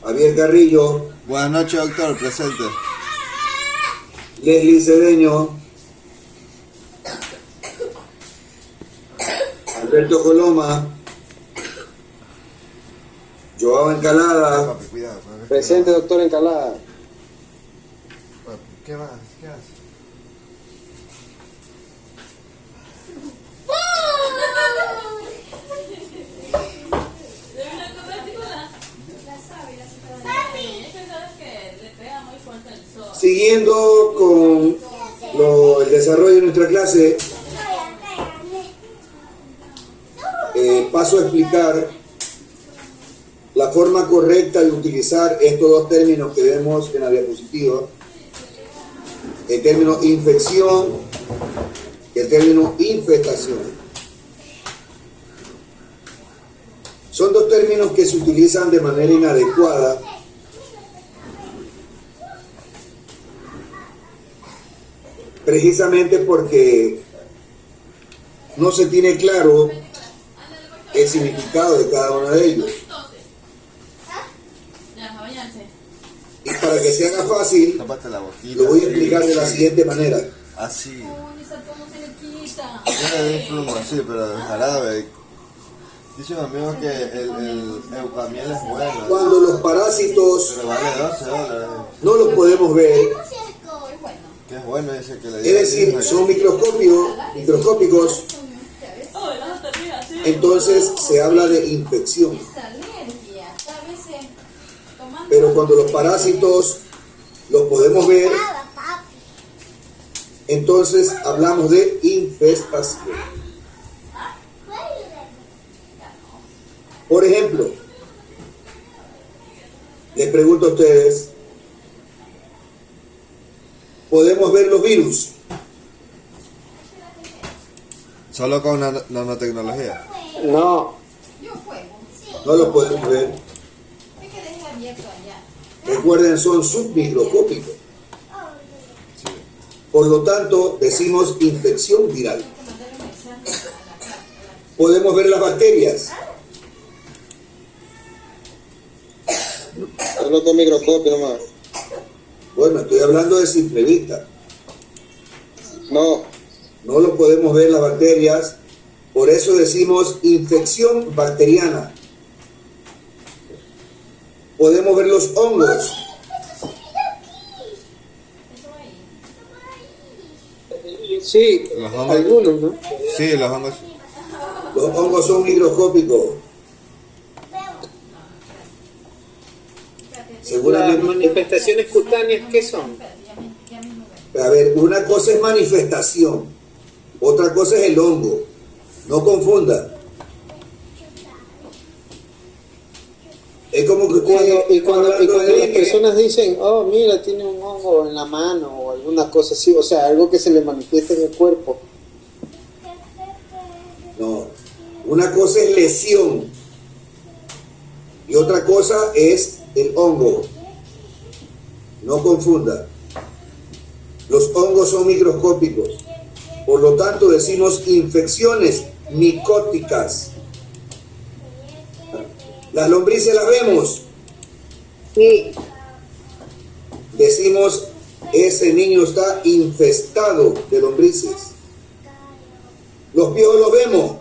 Javier Carrillo, Buenas noches, doctor, presente. Leslie Cedeño, Alberto Coloma, Joao Encalada. Papi, cuidado. Presente, doctor Encalada. Papi, ¿qué más? ¿Qué haces? Siguiendo con el desarrollo de nuestra clase, paso a explicar la forma correcta de utilizar estos dos términos que vemos en la diapositiva: el término infección y el término infestación. Son dos términos que se utilizan de manera inadecuada precisamente porque no se tiene claro el significado de cada uno de ellos. Y para que se haga fácil, Tápate la boquita. lo voy a explicar de la siguiente manera. Así. Yo le di flumo así, pero el jarabe. Dicen amigos que el eucamiel es bueno. Cuando los parásitos Pero vale $12. no los podemos ver, Que es bueno, dice que le es diga. decir, son microscópicos, entonces se habla de infección. Pero cuando los parásitos los podemos ver, entonces hablamos de infestación. Por ejemplo, les pregunto a ustedes, ¿podemos ver los virus? Solo con nanotecnología. No. No los podemos ver. Recuerden, son submicroscópicos. Por lo tanto, decimos infección viral. ¿Podemos ver las bacterias? Solo con microscopio nomás. Bueno, estoy hablando de simple vista. No. No lo podemos ver las bacterias, por eso decimos infección bacteriana. Podemos ver los hongos. Sí, Los hongos. algunos, ¿no? Sí, los hongos. Los hongos son microscópicos. Las Seguramente. manifestaciones cutáneas, ¿qué son? A ver, una cosa es manifestación, otra cosa es el hongo. No confunda. Es como que Y cuando las personas dicen, oh, mira, tiene un hongo en la mano o alguna cosa así, o sea, algo que se le manifiesta en el cuerpo. No, una cosa es lesión y otra cosa es el hongo. No confunda. Los hongos son microscópicos, por lo tanto decimos infecciones micóticas. Las lombrices las vemos. Sí. Decimos, ese niño está infestado de lombrices. Los piojos los vemos.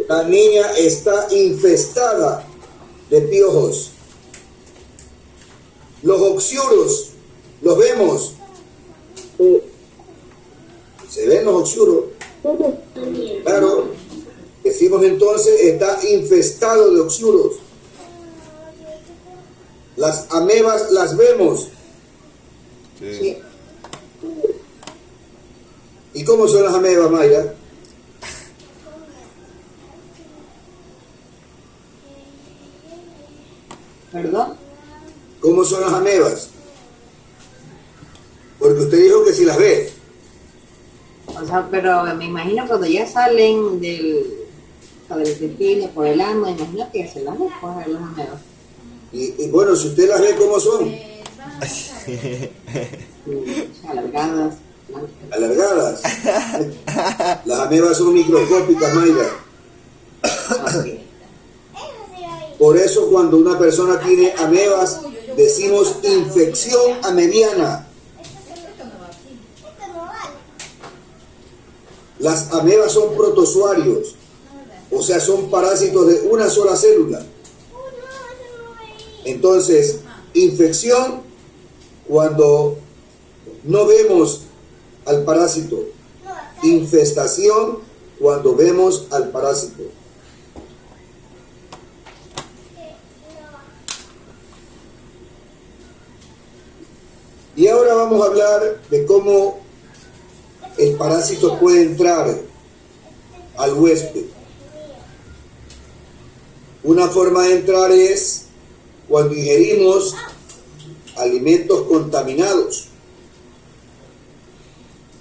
La niña está infestada de piojos. Los oxiuros los vemos. ¿Se ven los oxiuros? Claro. Decimos entonces, está infestado de oxiuros. Las amebas las vemos. Sí. ¿Y cómo son las amebas, Mayra? ¿Perdón? ¿Cómo son las amebas? Porque usted dijo que si las ve. O sea, pero me imagino cuando ya salen del intestino por el ano, imagino que se las ve coger las amebas. Y bueno, si usted las ve, ¿cómo son? Alargadas. Alargadas. Las amebas son microscópicas, Mayra. Ok. Por eso cuando una persona tiene amebas, decimos infección amebiana. Las amebas son protozoarios, o sea, son parásitos de una sola célula. Entonces, infección cuando no vemos al parásito. Infestación cuando vemos al parásito. Y ahora vamos a hablar de cómo el parásito puede entrar al huésped. Una forma de entrar es cuando ingerimos alimentos contaminados.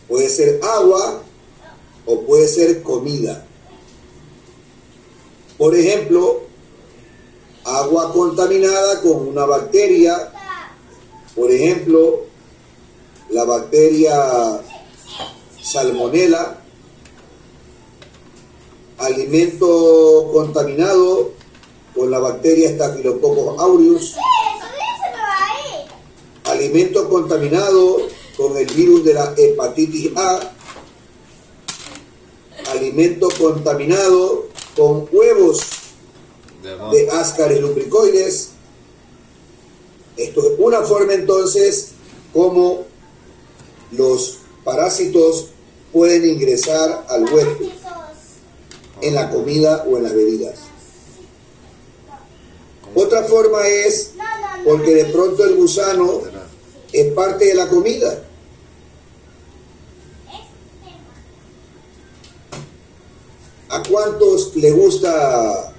Puede ser agua o puede ser comida. Por ejemplo, agua contaminada con una bacteria. Por ejemplo, la bacteria Salmonella. Alimento contaminado con la bacteria Staphylococcus aureus. Alimento contaminado con el virus de la hepatitis A. Alimento contaminado con huevos de Ascaris lubricoides. Esto es una forma entonces como los parásitos pueden ingresar al huésped en la comida o en las bebidas. Otra forma es porque de pronto el gusano es parte de la comida. ¿A cuántos le gusta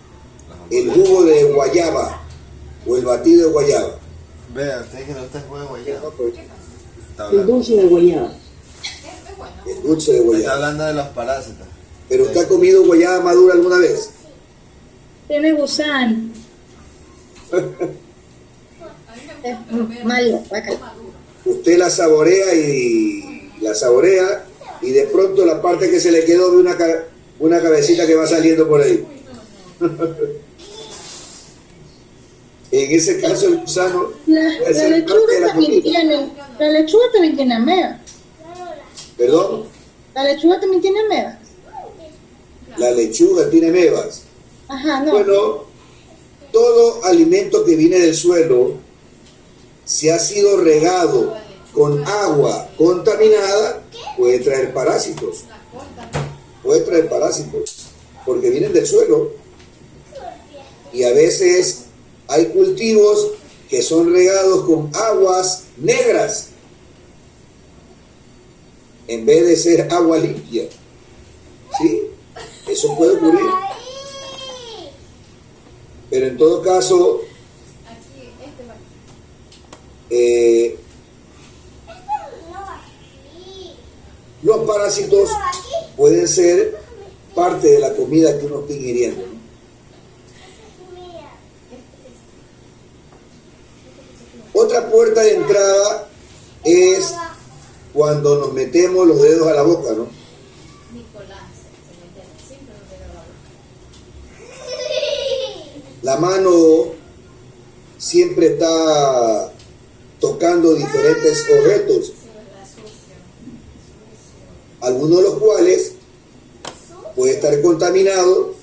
el jugo de guayaba o el batido de guayaba? Vea, usted que no está juego de guayaba. El dulce de guayaba. El dulce de Está guayaba. hablando de los parásitos. ¿Pero usted ha comido guayaba madura alguna vez? Tiene gusano. Es malo, guácala. Usted la saborea y de pronto la parte que se le quedó de una cabecita que va saliendo por ahí. En ese caso el gusano La puede ser parte lechuga de la también comida. tiene, la lechuga también tiene ameba. ¿Perdón? La lechuga también tiene ameba. La lechuga tiene mebas. Ajá, no. Bueno, todo alimento que viene del suelo, si ha sido regado con agua contaminada, puede traer parásitos. Puede traer parásitos, porque vienen del suelo. Y a veces hay cultivos que son regados con aguas negras, en vez de ser agua limpia. ¿Sí? Eso puede ocurrir. Pero en todo caso, los parásitos pueden ser parte de la comida que uno está ingiriendo, ¿no? Otra puerta de entrada es cuando nos metemos los dedos a la boca, ¿no? La mano siempre está tocando diferentes objetos, algunos de los cuales puede estar contaminado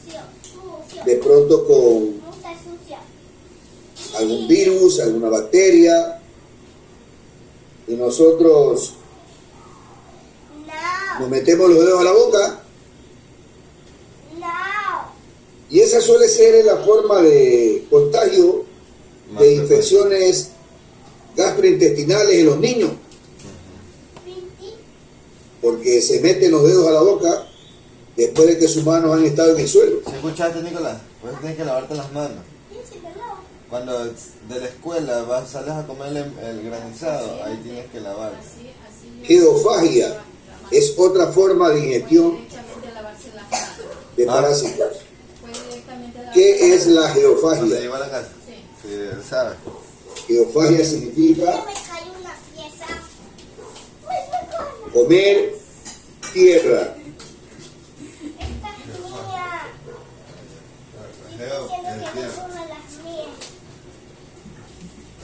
de pronto con algún virus, alguna bacteria, y nosotros nos metemos los dedos a la boca, y esa suele ser la forma de contagio de infecciones gastrointestinales en los niños, porque se meten los dedos a la boca después de que sus manos han estado en el suelo. ¿Sí escuchaste, Nicolás? Pues tienes que lavarte las manos. Cuando de la escuela sales a comer el granizado, ahí tienes que lavar. Geofagia es otra forma de ingestión de parásitos. ¿Qué es la ¿Cuándo geofagia? llegó a la casa? Sí, él sabe. Geofagia significa comer tierra.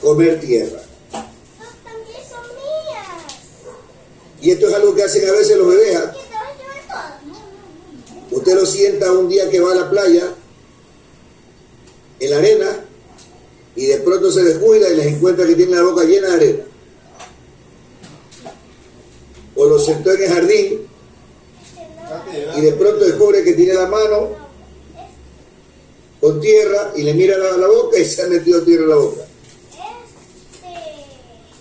comer tierra. También son mías. Y esto es algo que hacen a veces los bebés. ¿Ah? ¿Qué te vas a llevar todo? Usted lo sienta un día que va a la playa, en la arena, y de pronto se descuida y les encuentra que tiene la boca llena de arena. O lo sentó en el jardín y de pronto descubre que tiene la mano con tierra y le mira la boca y se ha metido tierra en la boca.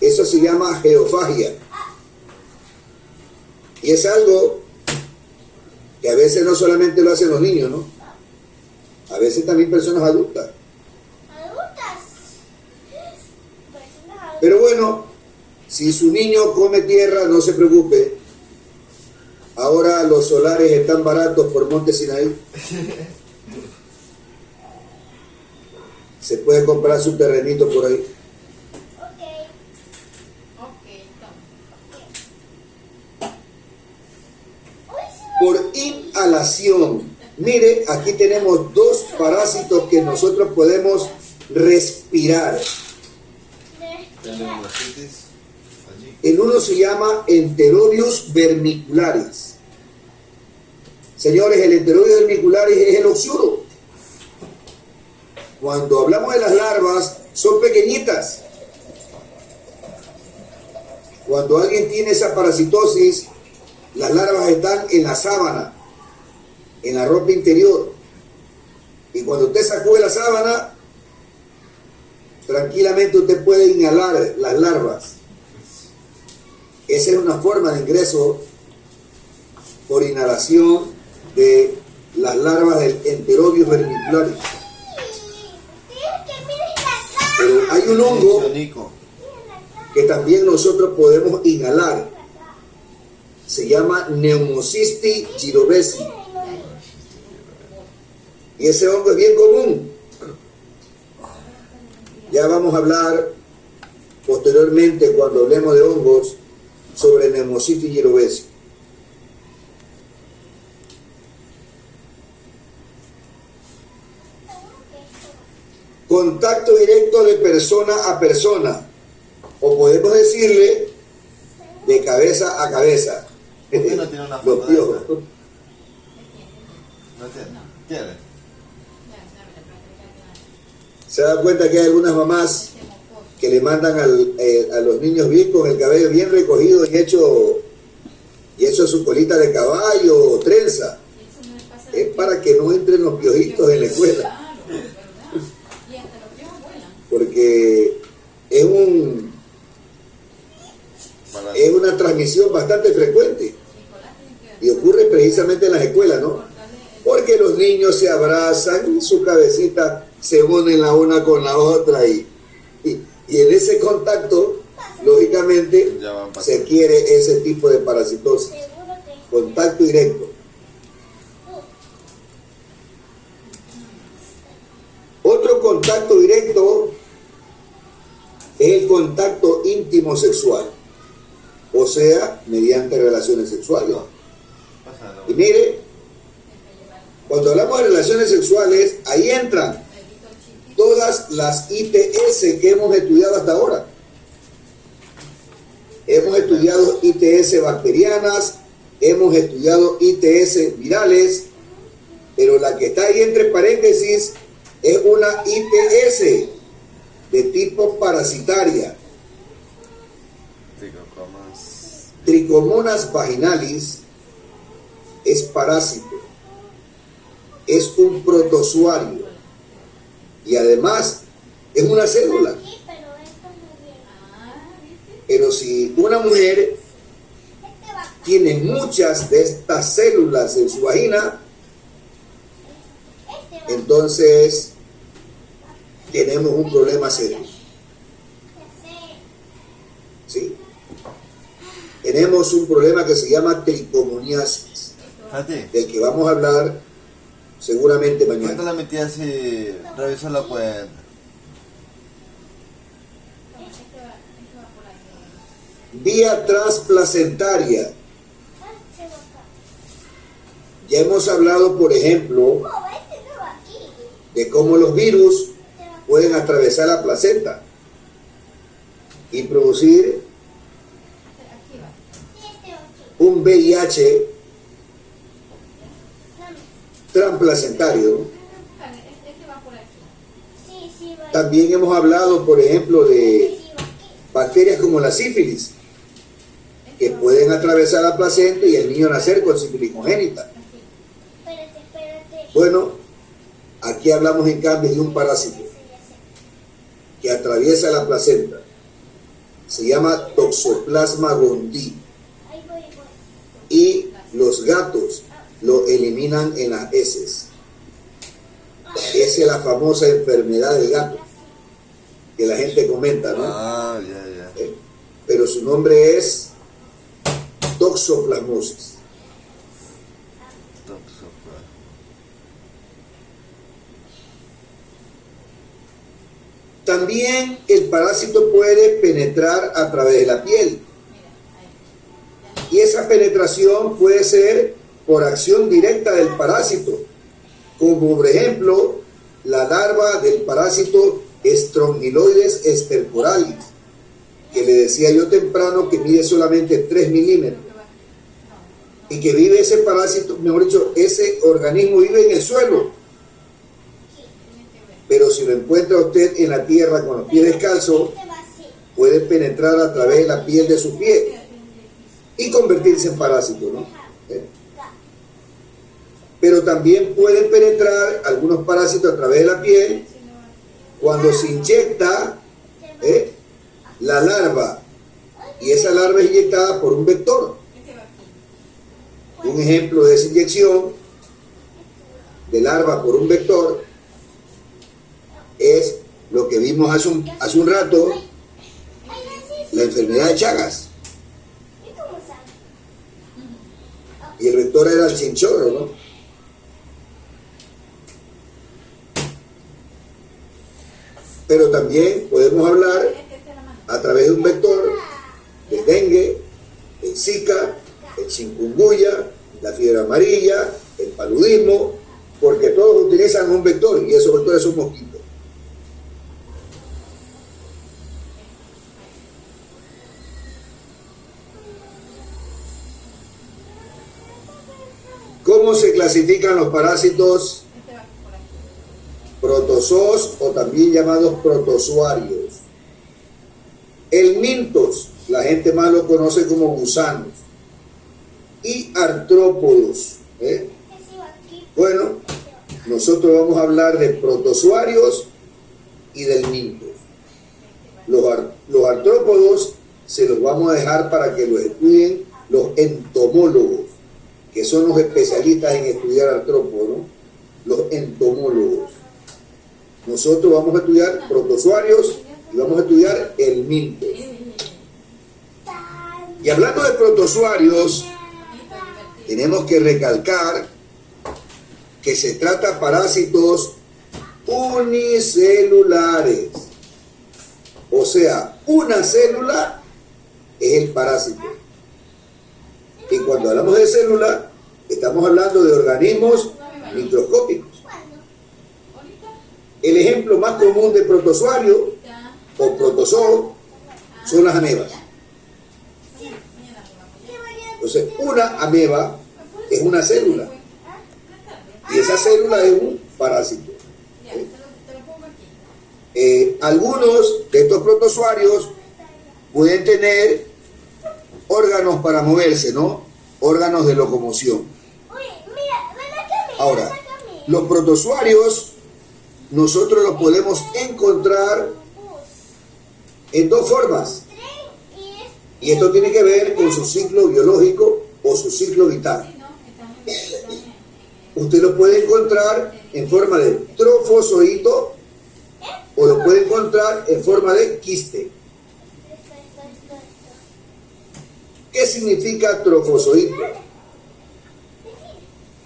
Eso se llama geofagia. Y es algo que a veces no solamente lo hacen los niños, ¿no? A veces también personas adultas. ¿Adultas? Pero bueno, si su niño come tierra, no se preocupe. Ahora los solares están baratos por Monte Sinaí. Se puede comprar su terrenito por ahí. Por inhalación. Mire, aquí tenemos dos parásitos que nosotros podemos respirar. El neumocitis, allí. El uno se llama Enterodius vermicularis. Señores, el Enterodius vermicularis es el oxuro. Cuando hablamos de las larvas, son pequeñitas. Cuando alguien tiene esa parasitosis, las larvas están en la sábana, en la ropa interior. Y cuando usted sacude la sábana, tranquilamente usted puede inhalar las larvas. Esa es una forma de ingreso por inhalación de las larvas del Enterodius vermicularis. Pero hay un hongo que también nosotros podemos inhalar. Se llama Pneumocystis jirovecii. Y ese hongo es bien común. Ya vamos a hablar posteriormente, cuando hablemos de hongos, sobre Pneumocystis jirovecii. Contacto directo de persona a persona, o podemos decirle de cabeza a cabeza. ¿Por qué no tiene una Los foto de piojos. esta? ¿No tiene? ¿Quiere? Se da cuenta que hay algunas mamás que le mandan a los niños bien con el cabello bien recogido y hecho su colita de caballo o trenza. Es para que no entren los piojitos en la escuela. Porque es una transmisión bastante frecuente y ocurre precisamente en las escuelas, ¿no? Porque los niños se abrazan y su cabecita se unen la una con la otra y en ese contacto, lógicamente, se quiere ese tipo de parasitosis. Contacto directo. Otro contacto directo es el contacto íntimo sexual, o sea, mediante relaciones sexuales. Y mire, cuando hablamos de relaciones sexuales, ahí entran todas las ITS que hemos estudiado hasta ahora. Hemos estudiado ITS bacterianas, hemos estudiado ITS virales, pero la que está ahí entre paréntesis es una ITS de tipo parasitaria. Trichomonas vaginalis es parásito, es un protozoario y además es una célula. Pero si una mujer tiene muchas de estas células en su vagina, entonces tenemos un problema serio. ¿Sí? Tenemos un problema que se llama tricomoniasis, del que vamos a hablar seguramente ¿Cuánto mañana. la metí así? Revisa la cuenta. Vía transplacentaria. Ya hemos hablado, por ejemplo, de cómo los virus pueden atravesar la placenta. y producir un VIH transplacentario. También hemos hablado, por ejemplo, de bacterias como la sífilis, que pueden atravesar la placenta y el niño nacer con sífilis congénita. Bueno, aquí hablamos en cambio de un parásito que atraviesa la placenta. Se llama Toxoplasma gondii. Y los gatos lo eliminan en las heces. Esa es la famosa enfermedad del gato que la gente comenta, ¿no? Ah, ya. Pero su nombre es toxoplasmosis. También el parásito puede penetrar a través de la piel. Y esa penetración puede ser por acción directa del parásito, como por ejemplo la larva del parásito Strongyloides estercoralis, que le decía yo temprano que mide solamente 3 milímetros y que vive ese parásito, mejor dicho, ese organismo vive en el suelo, pero si lo encuentra usted en la tierra con los pies descalzos, puede penetrar a través de la piel de su pie y convertirse en parásito, ¿no? Pero también pueden penetrar algunos parásitos a través de la piel cuando se inyecta la larva, y esa larva es inyectada por un vector. Un ejemplo de esa inyección de larva por un vector es lo que vimos hace un rato, la enfermedad de Chagas. Y el vector era el chinchorro, ¿no? Pero también podemos hablar a través de un vector del dengue, el Zika, el chikungunya, la fiebre amarilla, el paludismo, porque todos utilizan un vector y esos vectores son mosquitos. ¿Cómo se clasifican los parásitos? Protozoos, o también llamados protozoarios. El mintos, la gente más lo conoce como gusanos. Y artrópodos. Bueno, nosotros vamos a hablar de protozoarios y del mintos. Los artrópodos se los vamos a dejar para que los estudien los entomólogos, que son los especialistas en estudiar artrópodos, ¿no? Los entomólogos. Nosotros vamos a estudiar protozoarios y vamos a estudiar el minto. Y hablando de protozoarios, tenemos que recalcar que se trata de parásitos unicelulares. O sea, una célula es el parásito. Y cuando hablamos de célula, estamos hablando de organismos microscópicos. El ejemplo más común de protozoario o protozoo son las amebas. Entonces, una ameba es una célula y esa célula es un parásito. Algunos de estos protozoarios pueden tener órganos para moverse, ¿no? Órganos de locomoción. Ahora, los protozoarios nosotros los podemos encontrar en dos formas. Y esto tiene que ver con su ciclo biológico o su ciclo vital. Usted lo puede encontrar en forma de trofozoito o lo puede encontrar en forma de quiste. ¿Qué significa trofozoito?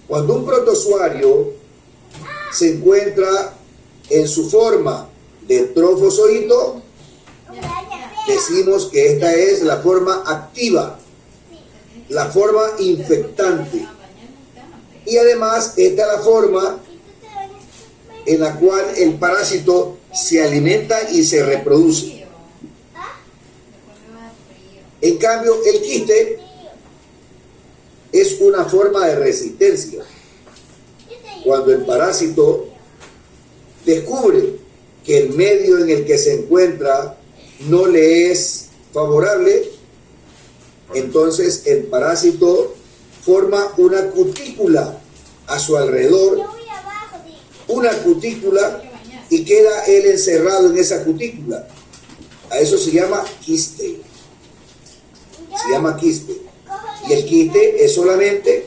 Cuando un protozoario se encuentra en su forma de trofozoito, decimos que esta es la forma activa, la forma infectante. Y además esta es la forma en la cual el parásito se alimenta y se reproduce. En cambio, el quiste es una forma de resistencia. Cuando el parásito descubre que el medio en el que se encuentra no le es favorable, entonces el parásito forma una cutícula a su alrededor, una cutícula, y queda él encerrado en esa cutícula. A eso se llama quiste. Se llama quiste. Y el quiste es solamente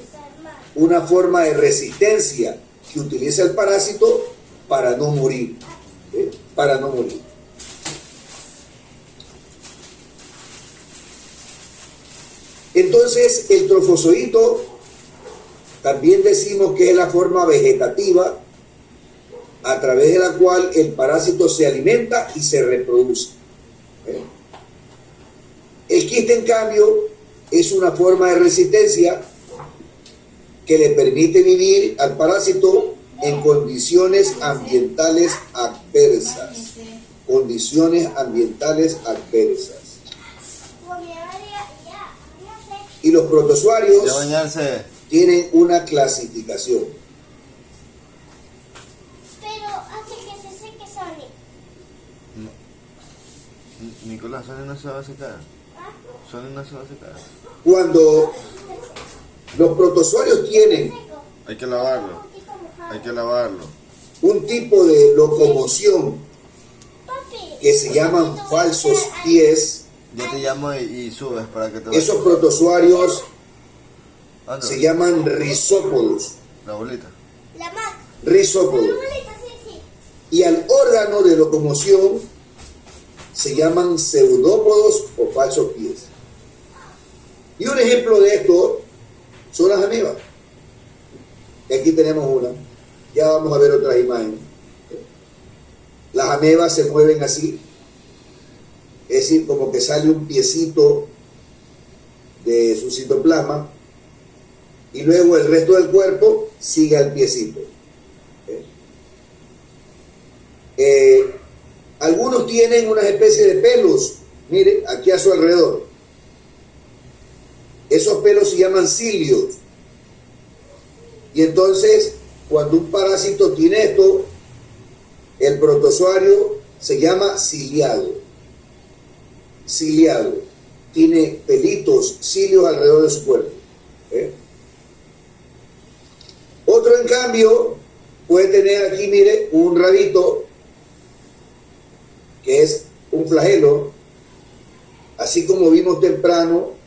una forma de resistencia que utiliza el parásito para no morir. Para no morir. Entonces, el trofozoito también decimos que es la forma vegetativa a través de la cual el parásito se alimenta y se reproduce. El quiste, en cambio, es una forma de resistencia que le permite vivir al parásito en condiciones ambientales adversas. Condiciones ambientales adversas. Y los protozoarios tienen una clasificación. Pero hace que se seque Sony. Nicolás, Sony no se va a secar. Sony no se va a secar. Cuando los protozoarios tienen Hay que lavarlo. Hay que lavarlo. un tipo de locomoción que se llaman falsos pies, Yo te llamo y subes para que te esos protozoarios Ah, no. se llaman rizópodos. La bolita. La Mac. Rizópodos. La bolita, sí, sí. Y al órgano de locomoción se llaman pseudópodos o falsos pies. Y un ejemplo de esto son las amebas. Y aquí tenemos una. Ya vamos a ver otras imágenes. Las amebas se mueven así. Es decir, como que sale un piecito de su citoplasma y luego el resto del cuerpo sigue al piecito. Algunos tienen una especie de pelos, mire, aquí a su alrededor. Esos pelos se llaman cilios. Y entonces, cuando un parásito tiene esto, el protozoario se llama ciliado. Ciliado. Tiene pelitos, cilios alrededor de su cuerpo. Otro, en cambio, puede tener aquí, mire, un rabito, que es un flagelo, así como vimos temprano,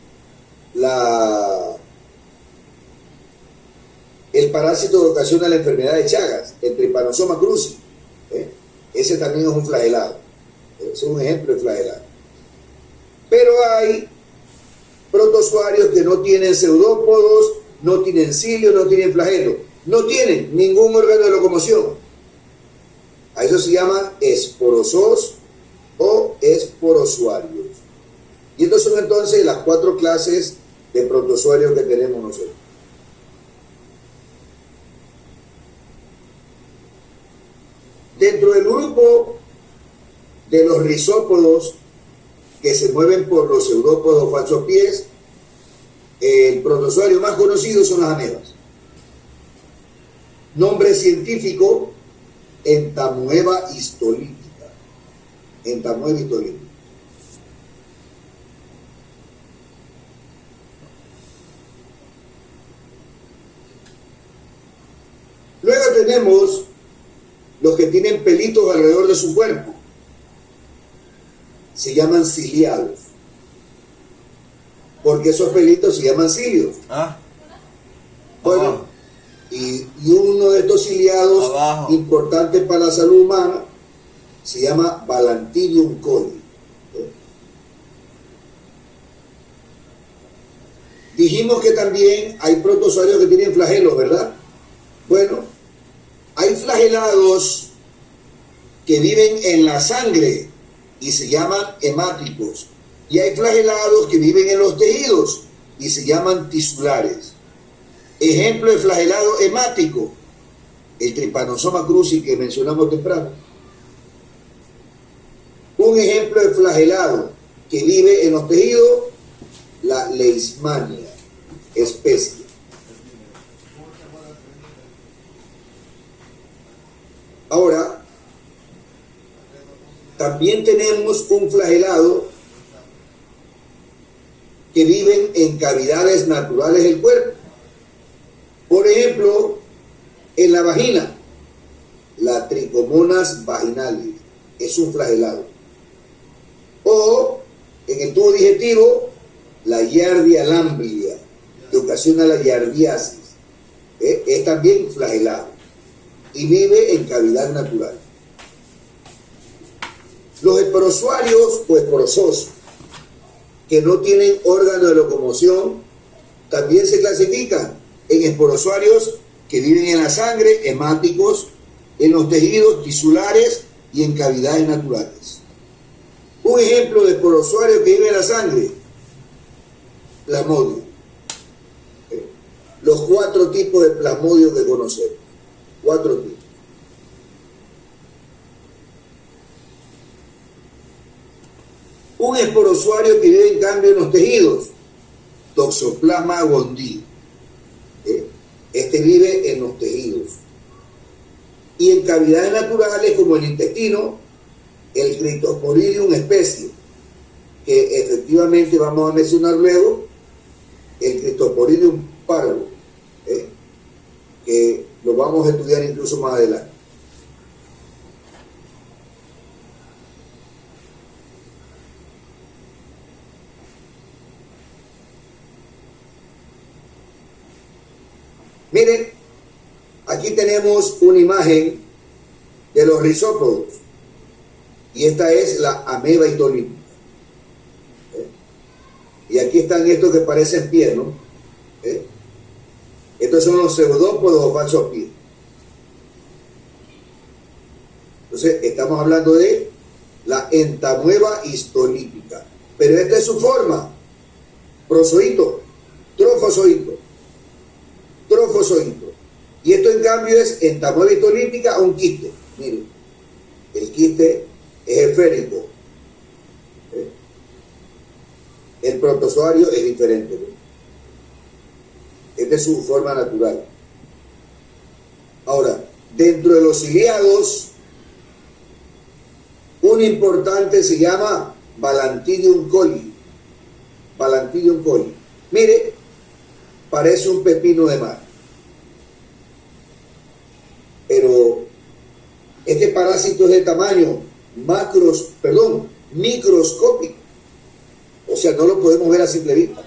el parásito que ocasiona la enfermedad de Chagas, el Trypanosoma cruzi. Ese también es un flagelado. Ese es un ejemplo de flagelado. Pero hay protozoarios que no tienen pseudópodos, no tienen cilios, no tienen flagelo, no tienen ningún órgano de locomoción. A eso se llama esporozoos o esporozoarios. Y estas son entonces las 4 clases de protozoarios que tenemos nosotros. Dentro del grupo de los rizópodos que se mueven por los pseudópodos o falsos pies, el protozoario más conocido son las amebas. Nombre científico: Entamoeba histolítica. Entamoeba histolítica. Luego tenemos los que tienen pelitos alrededor de su cuerpo. Se llaman ciliados. Porque esos pelitos se llaman cilios. Ah. Bueno, Abajo. y uno de estos ciliados Abajo. importantes para la salud humana se llama Balantidium coli. Dijimos que también hay protozoarios que tienen flagelos, ¿verdad? Bueno, hay flagelados que viven en la sangre y se llaman hemáticos. Y hay flagelados que viven en los tejidos y se llaman tisulares. Ejemplo de flagelado hemático: el Trypanosoma cruzi que mencionamos temprano. Un ejemplo de flagelado que vive en los tejidos la Leishmania, especie. Ahora, también tenemos un flagelado que viven en cavidades naturales del cuerpo. Por ejemplo, en la vagina, la Trichomonas vaginalis es un flagelado. O en el tubo digestivo, la Giardia lamblia, que ocasiona la giardiasis, es también flagelado y vive en cavidad natural. Los esporozoarios o esporozosos que no tienen órgano de locomoción también se clasifican en esporozoarios que viven en la sangre, hemáticos, en los tejidos tisulares y en cavidades naturales. Un ejemplo de esporozoario que vive en la sangre, plasmodio. Los 4 tipos de plasmodio que conocemos. 4 tipos. Un esporozoario que vive en cambio en los tejidos, Toxoplasma gondii. Este vive en los tejidos. Y en cavidades naturales como el intestino, el Cryptosporidium especie, que efectivamente vamos a mencionar luego, el Cryptosporidium parvo, que lo vamos a estudiar incluso más adelante. Miren, aquí tenemos una imagen de los rizópodos y esta es la ameba histolítica. Y aquí están estos que parecen pies, ¿no? Estos son los pseudópodos o falsos pies. Entonces, estamos hablando de la entamueba histolítica. Pero esta es su forma: prozoito, trofozoito, trofozoito. Y esto en cambio es entamueba histolítica o un quiste. Miren, el quiste es esférico. El protozoario es diferente, ¿no? Esta es su forma natural. Ahora, dentro de los ciliados, un importante se llama Balantidium coli. Balantidium coli. Mire, parece un pepino de mar. Pero este parásito es de tamaño microscópico. O sea, no lo podemos ver a simple vista.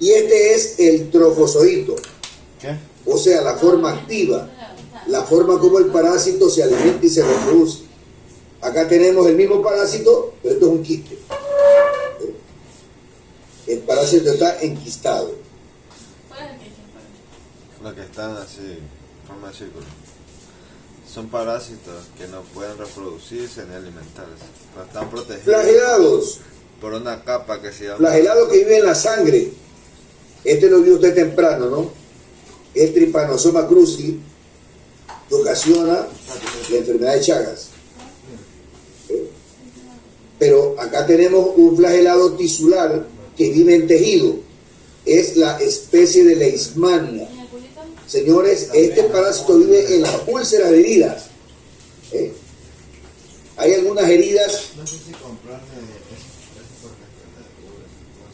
Y este es el trofozoito. ¿Qué? O sea, la forma activa, la forma como el parásito se alimenta y se reproduce. Acá tenemos el mismo parásito, pero esto es un quiste. El parásito está enquistado. Los que están así, en forma de círculo. Son parásitos que no pueden reproducirse ni alimentarse. No están protegidos Flagelados. por una capa que se llama... Flagelados que viven en la sangre. Este lo vio usted temprano, ¿no? El Trypanosoma cruzi, que ocasiona la enfermedad de Chagas. Pero acá tenemos un flagelado tisular que vive en tejido. Es la especie de Leishmania. Señores, este parásito vive en las úlceras de heridas. Hay algunas heridas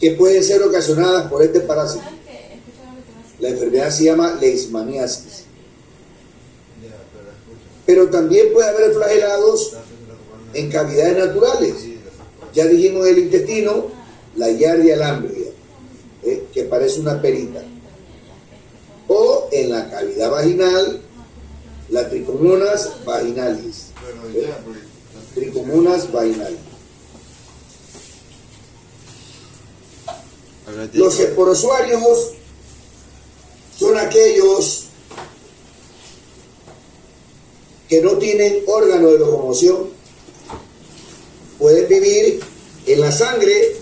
que pueden ser ocasionadas por este parásito. La enfermedad se llama leishmaniasis. Pero también puede haber flagelados en cavidades naturales. Ya dijimos del intestino, la Giardia lamblia, que parece una perita. O en la cavidad vaginal, la Trichomonas vaginalis. Trichomonas vaginalis. Los esporozoarios son aquellos que no tienen órgano de locomoción. Pueden vivir en la sangre,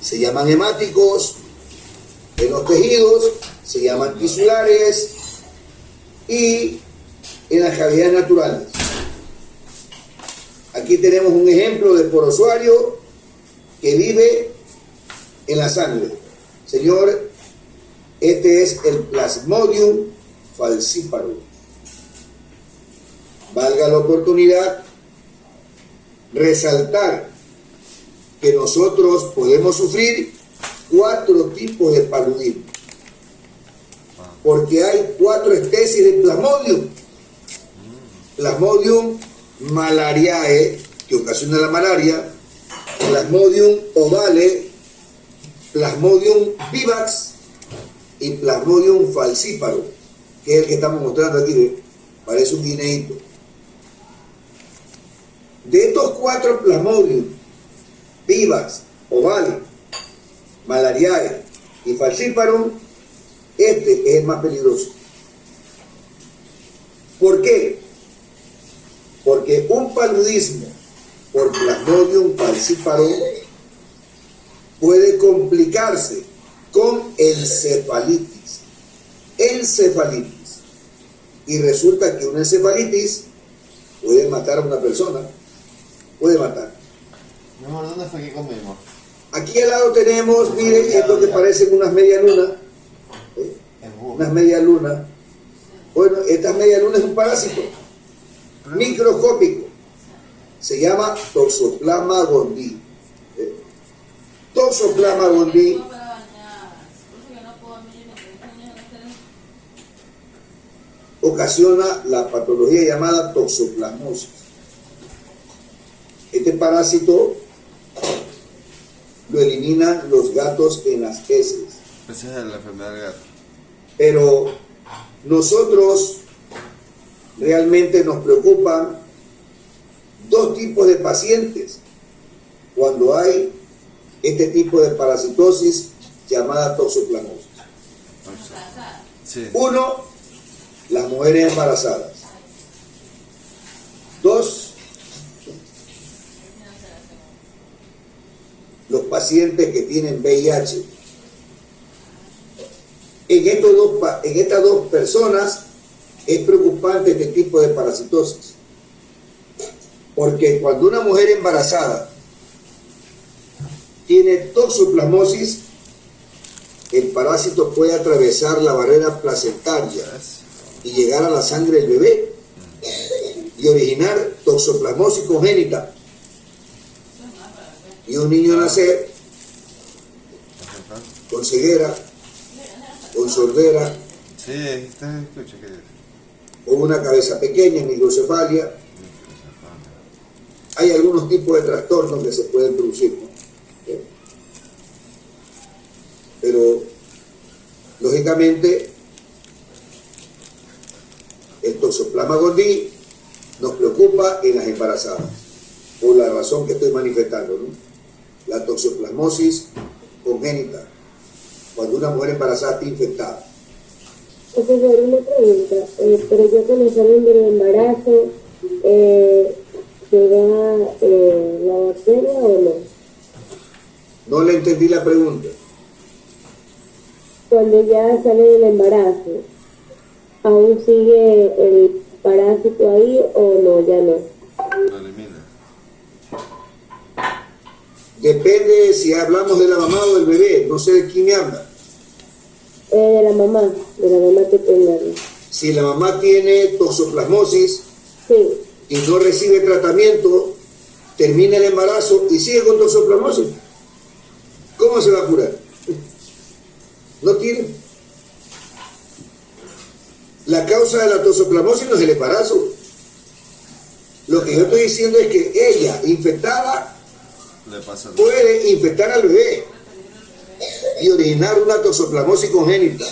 se llaman hemáticos, en los tejidos, se llaman tisulares, y en las cavidades naturales. Aquí tenemos un ejemplo de esporozoario que vive en la sangre. Señor, este es el Plasmodium falciparum. Valga la oportunidad resaltar que nosotros podemos sufrir 4 tipos de paludismo, porque hay 4 especies de Plasmodium. Plasmodium malariae, que ocasiona la malaria, Plasmodium ovale, Plasmodium vivax y Plasmodium falciparum, que es el que estamos mostrando aquí, ¿ve? Parece un guineíto. De estos 4 Plasmodium, vivax, ovale, malariae y falciparum, este es el más peligroso. ¿Por qué? Porque un paludismo por Plasmodium falciparum puede complicarse con encefalitis. Encefalitis. Y resulta que una encefalitis puede matar a una persona. Puede matar. Mi amor, ¿dónde fue que comimos? Aquí al lado tenemos, miren, esto que parecen unas medialunas. Unas medialunas. Bueno, estas medialunas es un parásito microscópico. Se llama Toxoplasma gondii. Toxoplasma gondii ocasiona la patología llamada toxoplasmosis. Este parásito lo eliminan los gatos en las heces. Esa es la enfermedad del gato. Pero nosotros realmente nos preocupan 2 tipos de pacientes cuando hay este tipo de parasitosis llamada toxoplasmosis. Sí. 1, las mujeres embarazadas. 2, los pacientes que tienen VIH. En estas dos personas es preocupante este tipo de parasitosis, porque cuando una mujer embarazada tiene toxoplasmosis, el parásito puede atravesar la barrera placentaria y llegar a la sangre del bebé y originar toxoplasmosis congénita, y un niño nacer con ceguera, con sordera, Sí, escucha que o una cabeza pequeña, microcefalia. Hay algunos tipos de trastornos que se pueden producir, ¿no? Pero lógicamente el Toxoplasma gondii nos preocupa en las embarazadas, por la razón que estoy manifestando, ¿no? La toxoplasmosis congénita, cuando una mujer embarazada está infectada. Profesor, una pregunta, pero ya cuando salen del embarazo, ¿se da la bacteria o no? No le entendí la pregunta. Cuando ya sale del embarazo, ¿aún sigue el parásito ahí o no? Ya no. lo elimina. Depende si hablamos de la mamá o del bebé, no sé de quién me habla. De la mamá que tenga. Si la mamá tiene toxoplasmosis Sí, y no recibe tratamiento, termina el embarazo y sigue con toxoplasmosis, ¿cómo se va a curar? No tiene. La causa de la toxoplasmosis no es el embarazo. Lo que yo estoy diciendo es que ella, infectada, Le pasa el- puede infectar al bebé y originar una toxoplasmosis congénita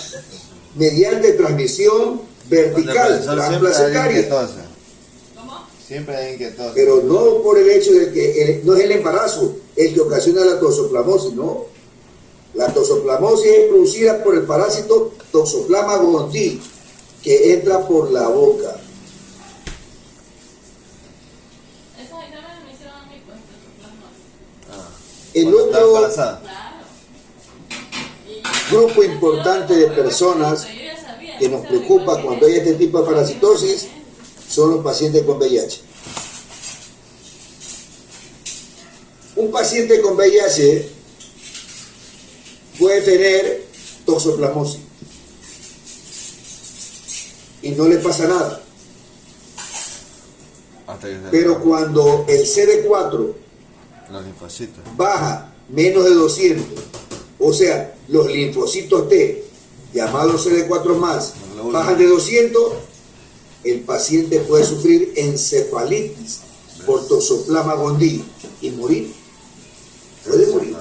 mediante transmisión vertical, Profesor, siempre hay alguien que transplacentaria, tose. Siempre hay alguien que tose. pero no por el hecho de que no es el embarazo el que ocasiona la toxoplasmosis, no. La toxoplasmosis es producida por el parásito Toxoplasma gondii, que entra por la boca. Esos exámenes me hicieron a mí, pues, toxoplasmosis. El Cuando está otro embarazada. Claro. grupo importante de personas que nos preocupa cuando hay este tipo de parasitosis son los pacientes con VIH. Un paciente con VIH puede tener toxoplasmosis y no le pasa nada. Hasta que se Pero cuando el CD4 los linfocitos. baja menos de 200, o sea, los linfocitos T, llamados CD4 más, bajan de 200, el paciente puede sufrir encefalitis por Toxoplasma gondii y morir. Puede morir.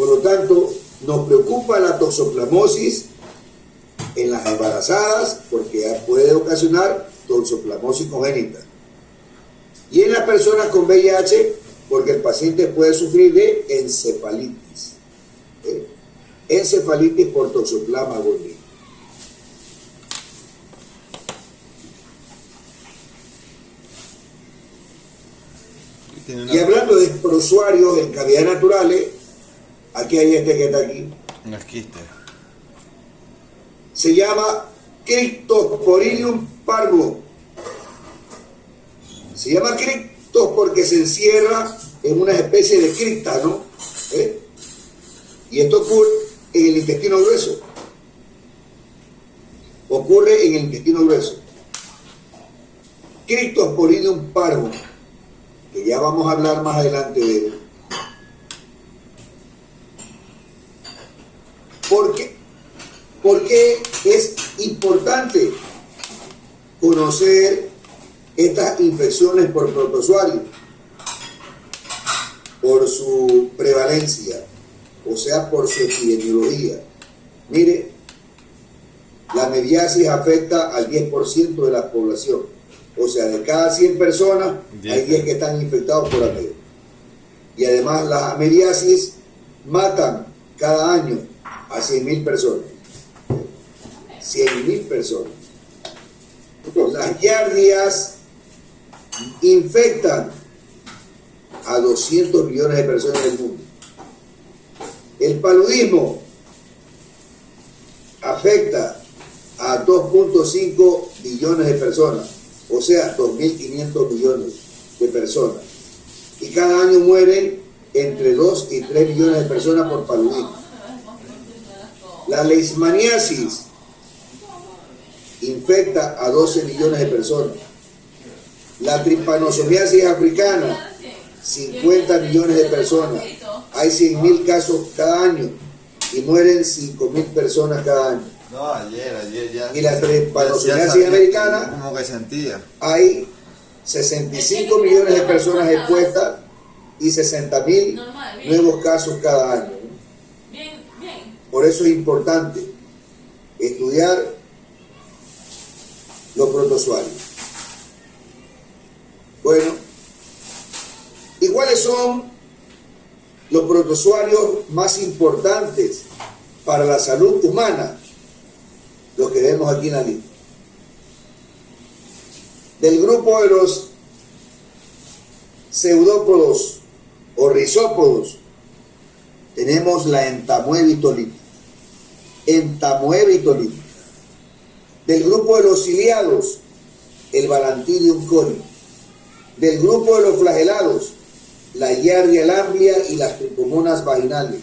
Por lo tanto, nos preocupa la toxoplasmosis en las embarazadas porque puede ocasionar toxoplasmosis congénita. Y en las personas con VIH porque el paciente puede sufrir de encefalitis. Encefalitis por Toxoplasma gondii. Y hablando de prosuarios en cavidades naturales, aquí hay este que está aquí. Los quistes. Se llama Cryptosporidium parvo. Se llama criptos porque se encierra en una especie de cripta, ¿no? Y esto ocurre en el intestino grueso. Ocurre en el intestino grueso. Cryptosporidium parvo, que ya vamos a hablar más adelante de él. ¿Por qué? Porque es importante conocer estas infecciones por protozoario, por su prevalencia, o sea, por su epidemiología. Mire, la mediasis afecta al 10% de la población, o sea, de cada 100 personas hay 10 que están infectados por la media. Y además las mediasis matan cada año a 100.000 personas. 100.000 personas. Las giardias infectan a 200 millones de personas del mundo. El paludismo afecta a 2.5 billones de personas, o sea, 2.500 millones de personas. Y cada año mueren entre 2 y 3 millones de personas por paludismo. La leishmaniasis infecta a 12 millones de personas. La trypanosomiasis africana, 50 millones de personas. Hay 100.000 casos cada año y mueren 5.000 personas cada año. No, ayer ya. Y la trypanosomiasis americana, como que sentía. hay 65 millones de personas expuestas y 60.000 nuevos casos cada año. Por eso es importante estudiar los protozoarios. Bueno, ¿y cuáles son los protozoarios más importantes para la salud humana? Los que vemos aquí en la lista. Del grupo de los pseudópodos o rizópodos, tenemos la entamoebitolita. Entamoebitolita. Del grupo de los ciliados, el Balantidium coli. Del grupo de los flagelados, la Giardia lamblia y las tricomonas vaginales.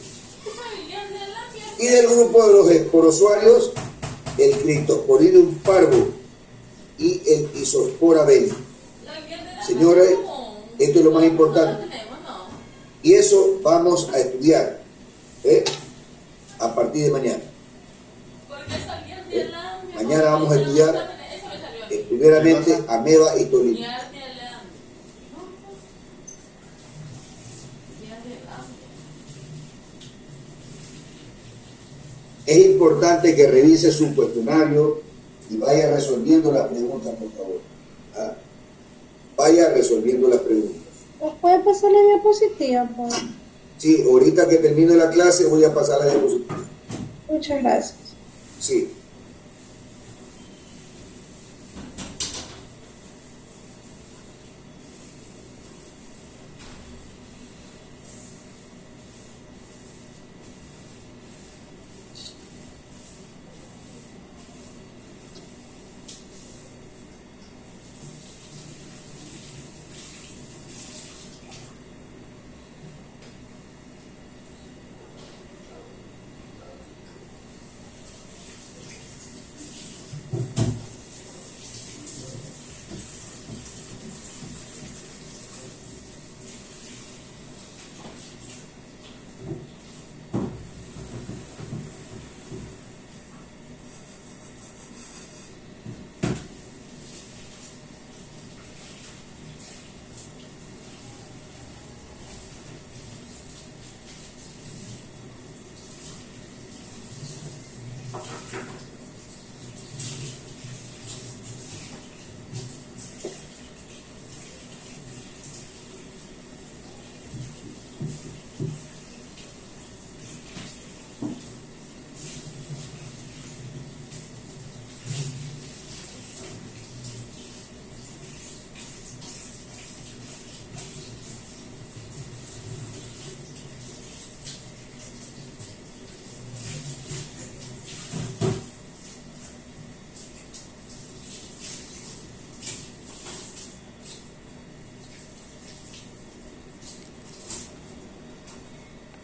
Y del grupo de los esporozoarios, el Cryptosporidium parvo y el Isospora belli. Señores, esto es lo más importante. Y eso vamos a estudiar a partir de mañana. Mañana vamos a estudiar primeramente ameba y tolino. Es importante que revise su cuestionario y vaya resolviendo las preguntas, por favor. Vaya resolviendo las preguntas. ¿Puede pasar la diapositiva, pues? Sí, ahorita que termine la clase voy a pasar la diapositiva. Muchas gracias. Sí.